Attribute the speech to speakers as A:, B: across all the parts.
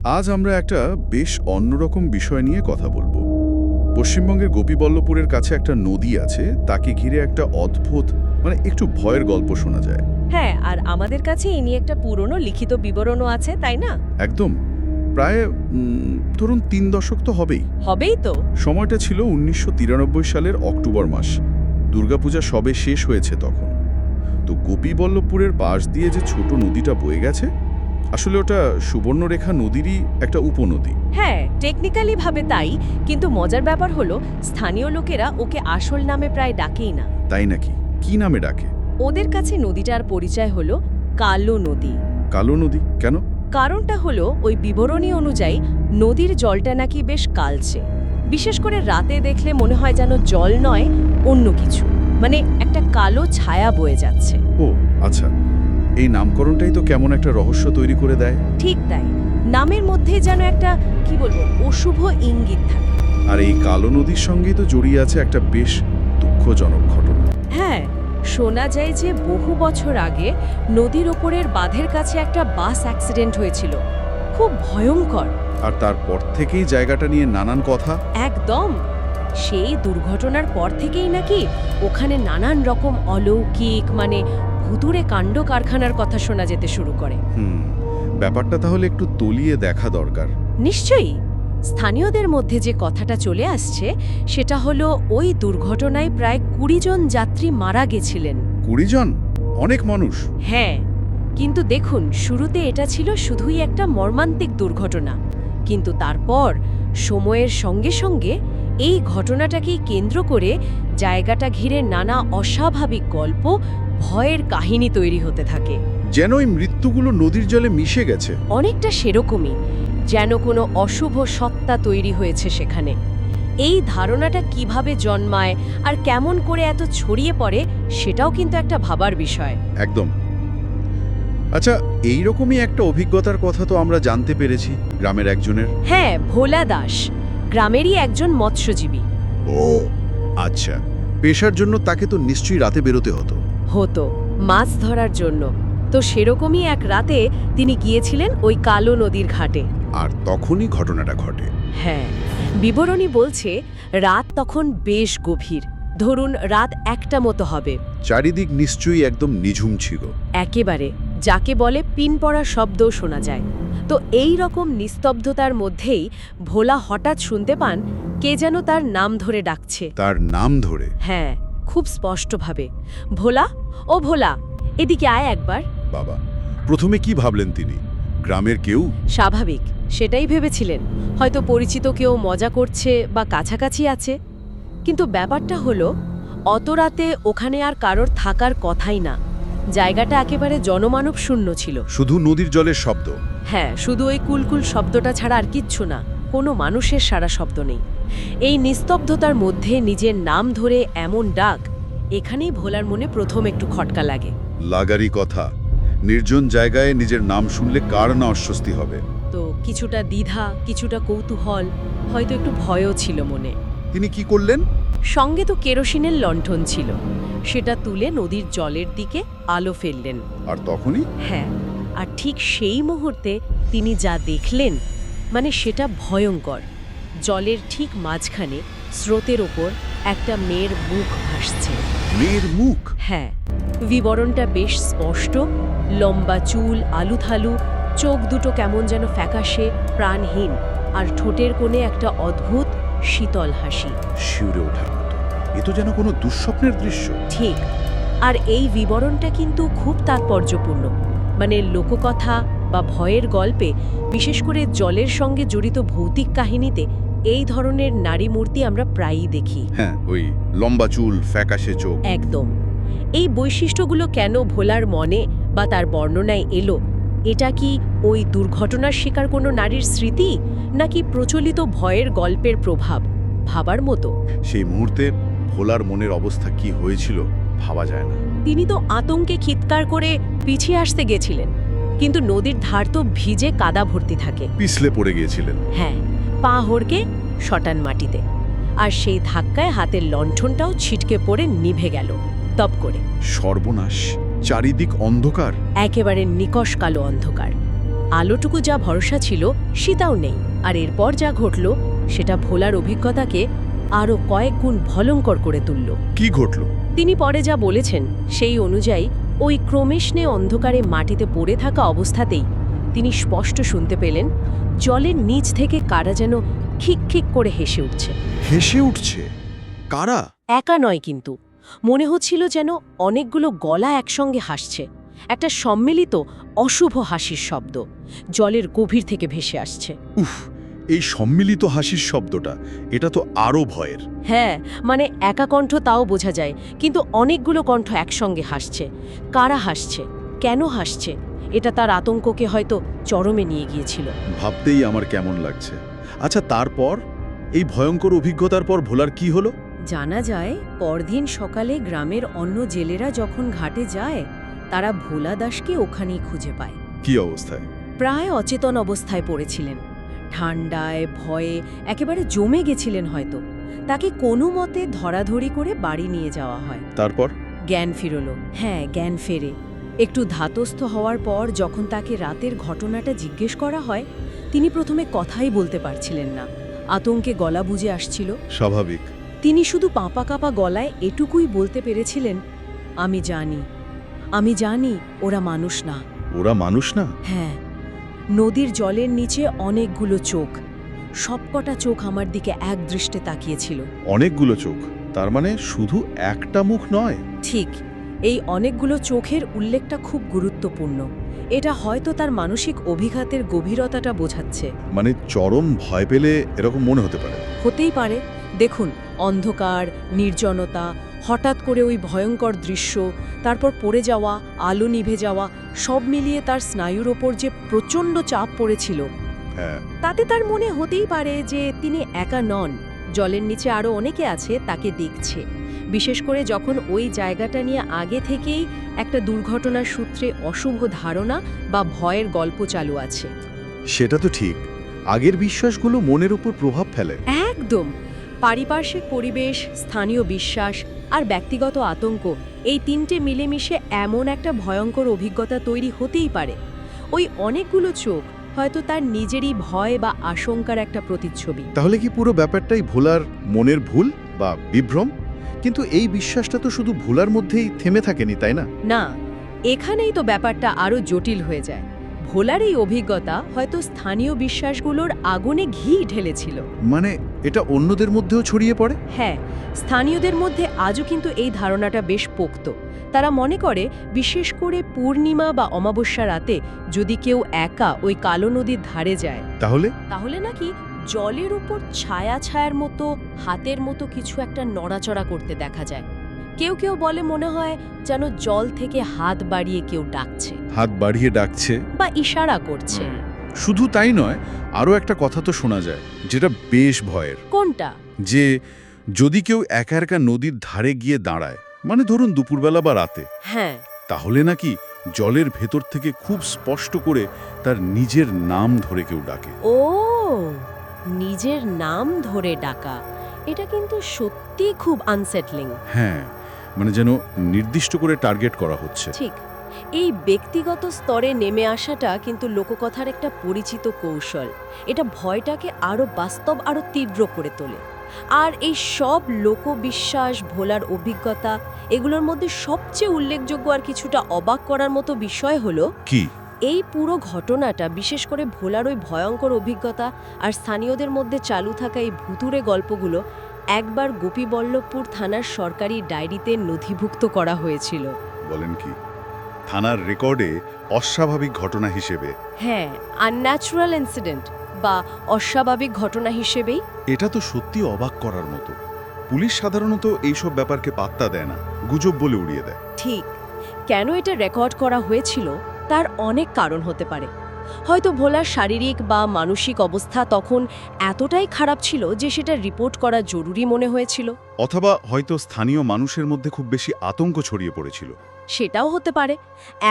A: আজ আমরা একটা বেশ অন্যরকম বিষয় নিয়ে কথা বলবো। পশ্চিমবঙ্গের গোপীবল্লভপুরের কাছে একটা নদী আছে, তাকে ঘিরে একটা অদ্ভুত একটু ভয়ের গল্প শোনা যায়।
B: হ্যাঁ, আর আমাদের কাছে এই নিয়ে একটা পুরনো লিখিত বিবরণও আছে, তাই না?
A: একদম, প্রায় ধরুন ৩ দশক তো হবেই।
B: হবেই তো।
A: সময়টা ছিল ১৯৯৩ সালের অক্টোবর মাস। দুর্গাপূজা সবে শেষ হয়েছে তখন। তো গোপীবল্লভপুরের পাশ দিয়ে যে ছোট নদীটা বয়ে গেছে, আসলে ওটা সুবর্ণরেখা নদীরই একটা উপনদী।
B: হ্যাঁ, টেকনিক্যালি ভাবে তাই, কিন্তু মজার ব্যাপার হলো স্থানীয় লোকেরা ওকে আসল নামে প্রায় ডাকেই না।
A: তাই নাকি? কি নামে ডাকে?
B: ওদের কাছে নদীটার পরিচয় হলো কালো নদী।
A: কালো নদী কেন?
B: কারণটা হলো ওই বিবরণী অনুযায়ী নদীর জলটা নাকি বেশ কালচে। বিশেষ করে রাতে দেখলে মনে হয় যেন জল নয়, অন্য কিছু, মানে একটা কালো ছায়া বয়ে যাচ্ছে।
A: ও আচ্ছা, এই নামকরণটাই তো কেমন একটা রহস্য তৈরি করে দেয়।
B: ঠিক তাই, নামের মধ্যে যেন একটা কি বলবো অশুভ ইঙ্গিত থাকে।
A: আর এই কালো নদীর সঙ্গেই তো জড়িয়ে আছে একটা বেশ দুঃখজনক ঘটনা।
B: হ্যাঁ, শোনা যায় যে বহু বছর আগে নদীর ওপরের বাঁধের কাছে একটা বাস অ্যাক্সিডেন্ট হয়েছিল, খুব ভয়ঙ্কর।
A: আর তারপর থেকেই জায়গাটা নিয়ে নানান কথা।
B: একদম, সেই দুর্ঘটনার পর থেকেই নাকি ওখানে নানান রকম অলৌকিক ভুতুড়ে কাণ্ড কারখানার কথা শোনা যেতে শুরু করে।
A: ব্যাপারটা তাহলে একটু তলিয়ে দেখা দরকার।
B: নিশ্চয়ই। স্থানীয়দের মধ্যে যে কথাটা চলে আসছে সেটা হলো ওই দুর্ঘটনায় প্রায় ২০ জন যাত্রী মারা গেছিলেন।
A: ২০ জন? অনেক মানুষ।
B: হ্যাঁ, কিন্তু দেখুন, শুরুতে এটা ছিল শুধুই একটা মর্মান্তিক দুর্ঘটনা, কিন্তু তারপর সময়ের সঙ্গে সঙ্গে এই ঘটনাটাকেই কেন্দ্র করে জায়গাটা ঘিরে নানা অস্বাভাবিক গল্প, ভয়ের কাহিনী তৈরি হতে থাকে।
A: যেন ওই মৃত্যুগুলো নদীর জলে মিশে গেছে।
B: অনেকটা সেরকমই, যেন কোনো অশুভ সত্তা তৈরি হয়েছে সেখানে। এই ধারণাটা কিভাবে জন্মায় আর কেমন করে এত ছড়িয়ে পড়ে সেটাও কিন্তু একটা ভাবার বিষয়।
A: একদম। আচ্ছা, এইরকমই একটা অভিজ্ঞতার কথা তো আমরা জানতে পেরেছি গ্রামের একজনের।
B: হ্যাঁ, ভোলা দাস গ্রামেরই একজন মৎস্যজীবী।
A: ও আচ্ছা, পেশার জন্য তাকে তো নিশ্চয়ই রাতে বেরোতে হতো।
B: হতো, মাছ ধরার জন্য। তো সেরকমই এক রাতে তিনি গিয়েছিলেন ওই কালো নদীর ঘাটে।
A: আর তখনই ঘটনাটা ঘটে।
B: হ্যাঁ, বিবরণী বলছে রাত তখন বেশ গভীর, ধরুন রাত ১টা মতো হবে।
A: চারিদিক নিশ্চয়ই একদম নিঝুম ছিল।
B: একেবারে, যাকে বলে পিন পড়া শব্দও শোনা যায়। তো এই রকম নিস্তব্ধতার মধ্যেই ভোলা হঠাৎ শুনতে পান কে যেন তার নাম ধরে ডাকছে।
A: তার নাম ধরে?
B: হ্যাঁ, খুব স্পষ্টভাবে, ভোলা, ও ভোলা, এদিকে আয় একবার।
A: বাবা, প্রথমে কি ভাবলেন তিনি? গ্রামের কেউ?
B: স্বাভাবিক, সেটাই ভেবেছিলেন, হয়তো পরিচিত কেউ মজা করছে বা কাছাকাছি আছে। কিন্তু ব্যাপারটা হলো অত রাতে ওখানে আর কারোর থাকার কথাই না। জায়গাটা একেবারে জনমানব শূন্য ছিল।
A: শুধু নদীর জলের শব্দ?
B: হ্যাঁ, শুধু ওই কুলকুল শব্দটা ছাড়া আর কিচ্ছু না, কোনো মানুষের সারা শব্দ নেই। এই নিস্তব্ধতার মধ্যে নিজের নাম ধরে এমন ডাক, এখানেই ভোলার মনে প্রথম একটু খটকা লাগে।
A: লাগারই কথা, নির্জন জায়গায় নিজের নাম শুনলে কার না অস্বস্তি হবে।
B: তো কিছুটা দ্বিধা, কিছুটা কৌতূহল, হয়তো একটু ভয়ও ছিল মনে।
A: তিনি কি করলেন?
B: সঙ্গে তো কেরোসিনের লণ্ঠন ছিল, সেটা তুলে নদীর জলের দিকে আলো ফেললেন।
A: আর তখনই?
B: হ্যাঁ, আর ঠিক সেই মুহূর্তে তিনি যা দেখলেন, সেটা ভয়ঙ্কর। জলের ঠিক মাঝখানে স্রোতের ওপর একটা মেয়ের মুখ ভাসছে।
A: মেয়ের মুখ?
B: হ্যাঁ, বিবরণটা বেশ স্পষ্ট। লম্বা চুল, আলুথালু, চোখ দুটো কেমন যেন ফ্যাকাশে, প্রাণহীন, আর ঠোঁটের কোণে একটা অদ্ভুত শীতল হাসি।
A: শিউরে ওঠার মতো। এ তো যেন কোনো দুঃস্বপ্নের দৃশ্য।
B: ঠিক, আর এই বিবরণটা কিন্তু খুব তাৎপর্যপূর্ণ। লোককথা বা ভয়ের গল্পে, বিশেষ করে জলের সঙ্গে জড়িত ভৌতিক কাহিনীতে এই ধরনের নারী মূর্তি আমরা প্রায়ই দেখি।
A: হ্যাঁ, ওই লম্বা চুল, ফ্যাকাশে চোখ।
B: একদম। এই বৈশিষ্ট্যগুলো কেন ভোলার মনে বা তার বর্ণনায় এলো? এটা কি ওই দুর্ঘটনার শিকার কোনো নারীর স্মৃতি, নাকি প্রচলিত ভয়ের গল্পের প্রভাব? ভাবার মতো।
A: সেই মুহূর্তে ভোলার মনের অবস্থা কি হয়েছিল ভাবা যায় না।
B: তিনি তো আতঙ্কে চিৎকার করে পিছিয়ে আসতে গেছিলেন, কিন্তু নদীর ধার তো ভিজে কাদা ভর্তি থাকে।
A: পিছলে পড়ে গিয়েছিলেন।
B: হ্যাঁ, পা হড়কে শটান মাটিতে, আর সেই ধাক্কায় হাতের লণ্ঠনটাও ছিটকে পড়ে নিভে গেল তপ করে।
A: সর্বনাশ! চারিদিক অন্ধকার।
B: একেবারে নিকষ কালো অন্ধকার। আলোটুকু যা ভরসা ছিল সেটাও নেই। আর এরপর যা ঘটল সেটা ভোলার অভিজ্ঞতাকে আরও কয়েক গুণ ভয়ঙ্কর করে তুলল।
A: কি ঘটল?
B: তিনি পরে যা বলেছেন সেই অনুযায়ী ওই ক্রমেশনে অন্ধকারে মাটিতে পড়ে থাকা অবস্থাতেই তিনি স্পষ্ট শুনতে পেলেন জলের নিচ থেকে কারা যেন খিক খিক করে হেসে উঠছে।
A: হেসে উঠছে? কারা?
B: একা নয় কিন্তু, মনে হচ্ছিল যেন অনেকগুলো গলা একসঙ্গে হাসছে, একটা সম্মিলিত অশুভ হাসির শব্দ জলের গভীর থেকে ভেসে আসছে।
A: উফ, এই সম্মিলিত হাসির শব্দটা, এটা তো আরও ভয়ের।
B: হ্যাঁ, মানে একা কণ্ঠ তাও বোঝা যায়, কিন্তু অনেকগুলো কণ্ঠ একসঙ্গে হাসছে। কারা হাসছে, কেন হাসছে, এটা তার আতঙ্ককে হয়তো চরমে নিয়ে গিয়েছিল।
A: ভাবতেই আমার কেমন লাগছে। আচ্ছা, তারপর এই ভয়ঙ্কর অভিজ্ঞতার পর ভোলার কি হলো?
B: জানা যায় পরদিন সকালে গ্রামের অন্য জেলেরা যখন ঘাটে যায় তারা ভোলা দাসকে ওখানেই খুঁজে পায়।
A: কি অবস্থায়?
B: প্রায় অচেতন অবস্থায় পড়েছিলেন, ঠান্ডায় ভয়ে একেবারে জমে গেছিলেন হয়তো। তাকে কোনো মতে ধরাধরি করে বাড়ি নিয়ে যাওয়া হয়।
A: তারপর?
B: জ্ঞান ফিরল। হ্যাঁ, জ্ঞান ফেরে। একটু ধাতস্থ হওয়ার পর যখন তাকে রাতের ঘটনাটা জিজ্ঞেস করা হয় তিনি প্রথমে কথাই বলতে পারছিলেন না, আতঙ্কে গলা বুজে আসছিল।
A: স্বাভাবিক।
B: তিনি শুধু কাঁপা কাঁপা গলায় এটুকুই বলতে পেরেছিলেন, আমি জানি ওরা মানুষ না।
A: ওরা মানুষ না?
B: হ্যাঁ, নদীর জলের নিচে অনেকগুলো চোখ, সবকটা চোখ আমার দিকে এক দৃষ্টে তাকিয়েছিল।
A: অনেকগুলো চোখ, তার মানে শুধু একটা মুখ নয়?
B: ঠিক, এই অনেকগুলো চোখের উল্লেখটা খুব গুরুত্বপূর্ণ। এটা হয়তো তার মানসিক অভিঘাতের গভীরতাটা বোঝাচ্ছে।
A: মানে চরম ভয় পেলে এরকম মনে হতে পারে?
B: হতেই পারে। দেখুন, অন্ধকার, নির্জনতা, হঠাৎ করে ওই ভয়ঙ্কর দৃশ্য, তারপর পড়ে যাওয়া, আলো নিভে যাওয়া, সব মিলিয়ে তার স্নায়ুর ওপর যে প্রচণ্ড চাপ পড়েছিল,
A: হ্যাঁ।
B: তাতে তার মনে হতেই পারে যে তিনি একা নন, জলের নিচে আরও অনেকে আছে তাকে দেখছে। বিশেষ করে যখন ওই জায়গাটা নিয়ে আগে থেকেই একটা দুর্ঘটনার সূত্রে অশুভ ধারণা বা ভয়ের গল্প চালু আছে।
A: সেটা তো ঠিক। আগের বিশ্বাসগুলো মনের উপর প্রভাব ফেলে।
B: একদম। পারিপার্শ্বিক পরিবেশ, স্থানীয় বিশ্বাস আর ব্যক্তিগত আতঙ্ক, এই তিনটে মিলেমিশে এমন একটা ভয়ঙ্কর অভিজ্ঞতা তৈরি হতেই পারে। ওই অনেকগুলো চোখ হয়তো তার নিজেরই ভয় বা আশঙ্কার একটা প্রতিচ্ছবি।
A: তাহলে কি পুরো ব্যাপারটাই ভোলার মনের ভুল বা বিভ্রম? কিন্তু এই বিশ্বাসটা তো শুধু ভোলার মধ্যেই থেমে থাকেনি, তাই না?
B: না, এখানেই তো ব্যাপারটা আরও জটিল হয়ে যায়। ভোলার এই অভিজ্ঞতা হয়তো স্থানীয় বিশ্বাসগুলোর আগুনে ঘি ঢেলেছিল।
A: মানে এটা অন্যদের মধ্যেও ছড়িয়ে পড়ে?
B: হ্যাঁ, স্থানীয়দের মধ্যে আজও কিন্তু এই ধারণাটা বেশ পোক্ত। তারা মনে করে বিশেষ করে পূর্ণিমা বা অমাবস্যা রাতে যদি কেউ একা ওই কালো নদীর ধারে যায় তাহলে নাকি জলের উপর ছায়ার মতো, হাতের মতো কিছু একটা নড়াচড়া করতে দেখা যায়। কেউ কেউ বলে মনে হয় যেন জল থেকে হাত বাড়িয়ে কেউ ডাকছে,
A: হাত বাড়িয়ে ডাকছে
B: বা ইশারা করছে।
A: শুধু তাই নয়, আরও একটা কথা তো শোনা যায় যেটা বেশ ভয়ের।
B: কোনটা?
A: যে যদি কেউ একা একা নদীর ধারে গিয়ে দাঁড়ায়, মানে ধরুন দুপুরবেলা বা রাতে,
B: হ্যাঁ,
A: তাহলে নাকি জলের ভেতর থেকে খুব স্পষ্ট করে তার নিজের নাম ধরে কেউ ডাকে।
B: ও, নিজের নাম ধরে ডাকা, এটা কিন্তু সত্যি খুব আনসেটলিং।
A: হ্যাঁ, মানে যেন নির্দিষ্ট করে টার্গেট করা হচ্ছে।
B: ঠিক, এই ব্যক্তিগত স্তরে নেমে আসাটা কিন্তু লোককথার একটা পরিচিত কৌশল। এটা ভয়টাকে আরও বাস্তব, আরও তীব্র করে তোলে। আর এই সব লোকবিশ্বাস, ভোলার অভিজ্ঞতা, এগুলোর মধ্যে সবচেয়ে উল্লেখযোগ্য আর কিছুটা অবাক করার মতো বিষয় হলো
A: কি?
B: এই পুরো ঘটনাটা, বিশেষ করে ভোলার ওই ভয়ঙ্কর অভিজ্ঞতা আর স্থানীয়দের মধ্যে চালু থাকা এই ভুতুড়ে গল্পগুলো একবার গোপীবল্লভপুর থানার সরকারি ডায়েরিতে নথিভুক্ত করা হয়েছিল।
A: বলেন কি? থানার রেকর্ডে অস্বাভাবিক ঘটনা হিসেবে?
B: হ্যাঁ, আনন্যাচুরাল ইনসিডেন্ট বা অস্বাভাবিক ঘটনা হিসেবেই।
A: এটা তো সত্যি অবাক করার মতো। পুলিশ সাধারণত এইসব ব্যাপারকে পাত্তা দেয় না, গুজব বলে উড়িয়ে দেয়।
B: ঠিক, কেন এটা রেকর্ড করা হয়েছিল তার অনেক কারণ হতে পারে। হয়তো ভোলার শারীরিক বা মানসিক অবস্থা তখন এতটাই খারাপ ছিল যে সেটা রিপোর্ট করা জরুরি মনে হয়েছিল।
A: অথবা হয়তো স্থানীয় মানুষের মধ্যে খুব বেশি আতঙ্ক ছড়িয়ে পড়েছিল।
B: সেটাও হতে পারে।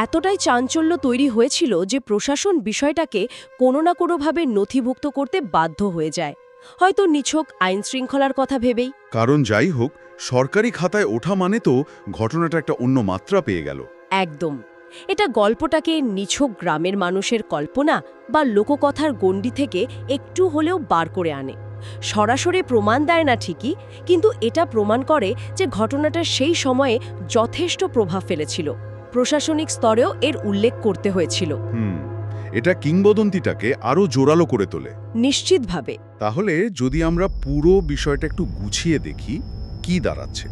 B: এতটাই চাঞ্চল্য তৈরি হয়েছিল যে প্রশাসন বিষয়টাকে কোনো না কোনোভাবে নথিভুক্ত করতে বাধ্য হয়ে যায়, হয়তো নিছক আইন শৃঙ্খলার কথা ভেবেই।
A: কারণ যাই হোক, সরকারি খাতায় ওঠা মানে তো ঘটনাটা একটা অন্য মাত্রা পেয়ে গেল।
B: একদম। এটা গল্পটাকে নিছক গ্রামের মানুষের কল্পনা বা লোককথার গণ্ডি থেকে একটু হলেও বার করে আনে। সরাসরি প্রমাণ দেয় না ঠিকই, কিন্তু এটা প্রমাণ করে যে ঘটনাটা সেই সময়ে যথেষ্ট প্রভাব ফেলেছিল। প্রশাসনিক স্তরেও এর উল্লেখ করতে হয়েছিল।
A: এটা কিংবদন্তিটাকে আরও জোরালো করে তোলে।
B: নিশ্চিতভাবে।
A: তাহলে যদি আমরা পুরো বিষয়টা একটু গুছিয়ে দেখি, কি দাঁড়াচ্ছে?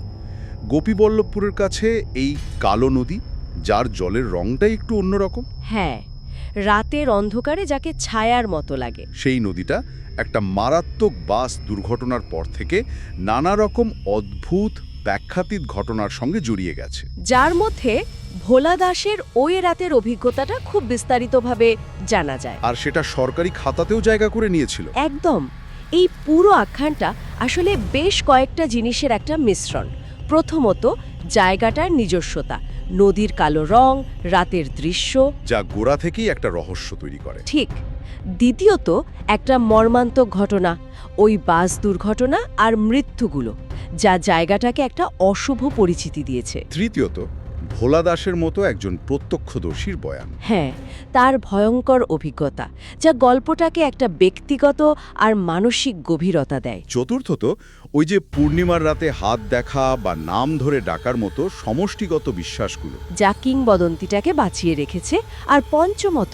A: গোপীবল্লভপুরের কাছে এই কালো নদী, যার জলের রংটাই একটু অন্যরকম।
B: হ্যাঁ, রাতের অন্ধকারে যাকে ছায়ার মতো লাগে।
A: সেই নদীটা একটা মারাত্মক বাস দুর্ঘটনার পর থেকে নানা রকম অদ্ভুত ব্যাখ্যাতীত ঘটনার সঙ্গে জড়িয়ে গেছে,
B: যার মধ্যে ভোলা দাসের ওই রাতের অভিজ্ঞতাটা খুব বিস্তারিতভাবে জানা যায়।
A: আর সেটা সরকারি খাতাতেও জায়গা করে নিয়েছিল।
B: একদম। এই পুরো আখ্যানটা আসলে বেশ কয়েকটা জিনিসের একটা মিশ্রণ। প্রথমত, জায়গাটার নিজস্বতা, নদীর কালো রং, রাতের দৃশ্য,
A: যা গোড়া থেকেই একটা রহস্য তৈরি করে।
B: ঠিক। দ্বিতীয়ত, একটা মর্মান্তিক ঘটনা, ওই বাস দুর্ঘটনা আর মৃত্যুগুলো, যা জায়গাটাকে একটা অশুভ পরিচিতি দিয়েছে।
A: তৃতীয়ত, ভোলা দাসের মতো একজন প্রত্যক্ষদর্শীর বয়ান।
B: হ্যাঁ, তার ভয়ঙ্কর অভিজ্ঞতা, যা গল্পটাকে একটা ব্যক্তিগত আর মানসিক গভীরতা দেয়।
A: চতুর্থত, ওই যে পূর্ণিমার রাতে হাত দেখা বা নাম ধরে ডাকার মতো সমষ্টিগত বিশ্বাসগুলো,
B: যা কিংবদন্তিটাকে বাঁচিয়ে রেখেছে। আর পঞ্চমত,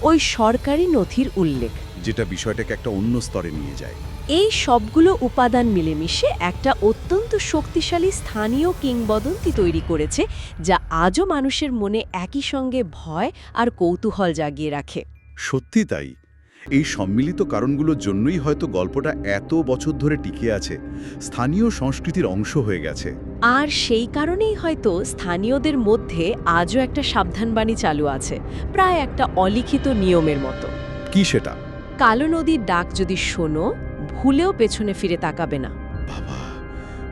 B: ওই সরকারি নথির উল্লেখ,
A: যেটা বিষয়টাকে একটা অন্য স্তরে নিয়ে যায়।
B: এই সবগুলো উপাদান মিলেমিশে একটা অত্যন্ত শক্তিশালী স্থানীয় কিংবদন্তি তৈরি করেছে, যা আজও মানুষের মনে একই সঙ্গে ভয় আর কৌতূহল জাগিয়ে রাখে।
A: সত্যি তাই। এই সম্মিলিত কারণগুলোর জন্যই হয়তো গল্পটা এত বছর ধরে টিকে আছে, স্থানীয় সংস্কৃতির অংশ হয়ে গেছে।
B: আর সেই কারণেই হয়তো স্থানীয়দের মধ্যে আজও একটা সাবধানবাণী চালু আছে, প্রায় একটা অলিখিত নিয়মের মতো।
A: কি সেটা?
B: কালো নদীর ডাক যদি শোনো, ভুলেও পেছনে ফিরে তাকাবে না।
A: বাবা,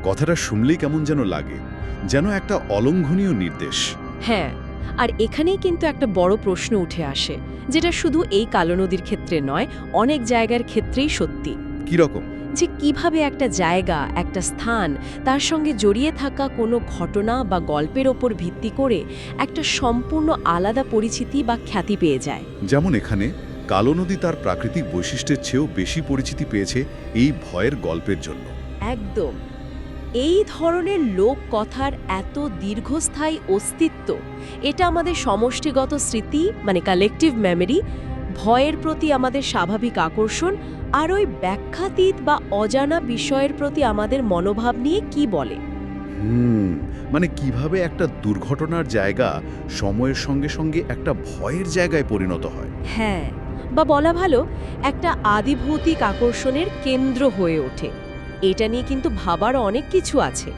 A: কথাটা শুনলেই কেমন যেন লাগে, যেন একটা অলঙ্ঘনীয় নির্দেশ।
B: হ্যাঁ, আর এখানেই কিন্তু একটা বড় প্রশ্ন উঠে আসে, যেটা শুধু এই কালো নদীর ক্ষেত্রে নয়, অনেক জায়গার ক্ষেত্রেই সত্যি।
A: কি রকম?
B: যে কিভাবে একটা জায়গা, একটা স্থান, তার সঙ্গে জড়িয়ে থাকা কোনো ঘটনা বা গল্পের ওপর ভিত্তি করে একটা সম্পূর্ণ আলাদা পরিচিতি বা খ্যাতি পেয়ে যায়।
A: যেমন এখানে কালো নদী তার প্রাকৃতিক বৈশিষ্ট্যের চেয়েও বেশি পরিচিতি পেয়েছে এই ভয়ের গল্পের জন্য।
B: একদম। এই ধরনের লোককথার এত দীর্ঘস্থায়ী অস্তিত্ব, এটা আমাদের সমষ্টিগত স্মৃতি, মানে কালেকটিভ মেমরি, ভয়ের প্রতি আমাদের স্বাভাবিক আকর্ষণ আর ওই ব্যাখ্যাতীত বা অজানা বিষয়ের প্রতি আমাদের মনোভাব নিয়ে কি বলে।
A: মানে কিভাবে একটা দুর্ঘটনার জায়গা সময়ের সঙ্গে সঙ্গে একটা ভয়ের জায়গায় পরিণত হয়।
B: হ্যাঁ, বা বলা ভালো, একটা আদিভৌতিক আকর্ষণের কেন্দ্র হয়ে ওঠে। এটা নিয়ে কিন্তু ভাবার অনেক কিছু আছে।